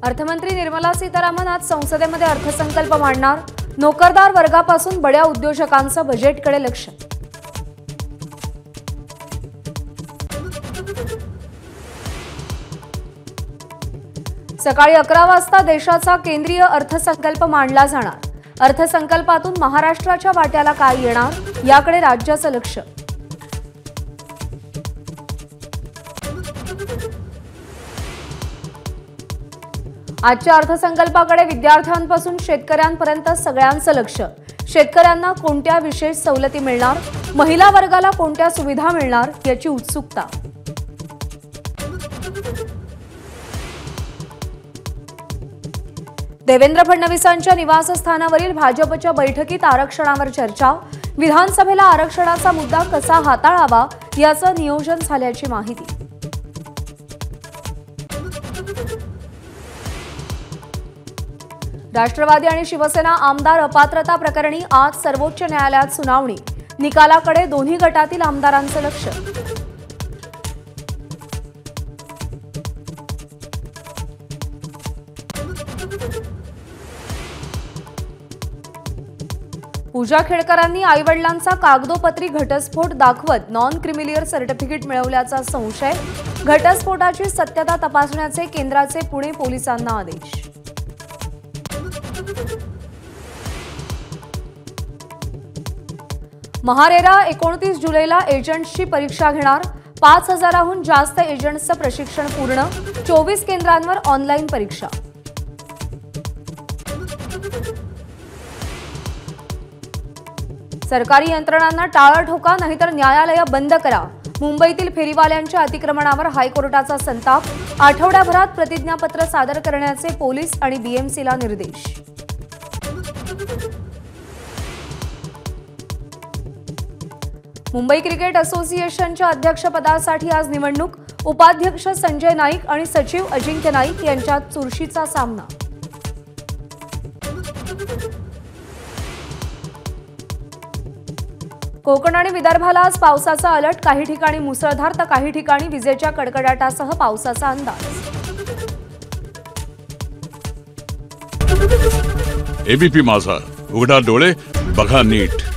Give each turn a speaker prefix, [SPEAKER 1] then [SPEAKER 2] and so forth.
[SPEAKER 1] अर्थमंत्री निर्मला सीतारामन आज संसदेमध्ये अर्थसंकल्प मांडणार। नोकरदार वर्गापासून बड्या उद्योजकांचं बजेटकडे लक्ष। सकाळी 11 वाजता देशाचा केंद्रीय अर्थसंकल्प मांडला जाणार। अर्थसंकल्पातून महाराष्ट्राच्या वाट्याला काय येणार याकडे राज्याचं लक्ष। आजच्या अर्थसंकल्पाकडे विद्यार्थ्यांपासून शेतकऱ्यांपर्यंत सगळ्यांचं लक्ष। शेतकऱ्यांना कोणत्या विशेष सवलती मिळणार, महिला वर्गाला कोणत्या सुविधा मिळणार याची उत्सुकता। देवेंद्र फडणवीसांच्या निवासस्थानावरील भाजपच्या बैठकीत आरक्षणावर चर्चा। विधानसभेला आरक्षणाचा मुद्दा कसा हाताळावा याचं नियोजन झाल्याची माहिती। राष्ट्रवादी आणि शिवसेना आमदार अपात्रता प्रकरणी आज सर्वोच्च न्यायालयात सुनावणी। निकालाकडे दोन्ही गटातील आमदारांचं लक्ष। पूजा खेडकरांनी आईवडिलांचा कागदोपत्री घटस्फोट दाखवत नॉन क्रिमिलियर सर्टिफिकेट मिळवल्याचा संशय। घटस्फोटाची सत्यता तपासण्याचे केंद्राचे पुणे पोलिसांना आदेश। महारेरा 29 जुलैला एजंट्सची परीक्षा घेणार। 5000हून जास्त एजंट्सचं प्रशिक्षण पूर्ण। 24 केंद्रांवर ऑनलाईन परीक्षा। सरकारी यंत्रणांना टाळं ठोका, नाहीतर न्यायालय बंद करा। मुंबईतील फेरीवाल्यांच्या अतिक्रमणावर हायकोर्टाचा संताप। आठवड्याभरात प्रतिज्ञापत्र सादर करण्याचे पोलीस आणि बीएमसीला निर्देश। मुंबई क्रिकेट असोसिएशनच्या अध्यक्षपदासाठी आज निवडणूक। उपाध्यक्ष संजय नाईक आणि सचिव अजिंक्य नाईक यांच्यात चुरशीचा सामना। कोकण आणि विदर्भाला आज पावसाचा अलर्ट। काही ठिकाणी मुसळधार तर काही ठिकाणी विजेच्या कडकडाटासह पावसाचा अंदाज।
[SPEAKER 2] एबीपी माझा, उघडा डोळे बघा नीट।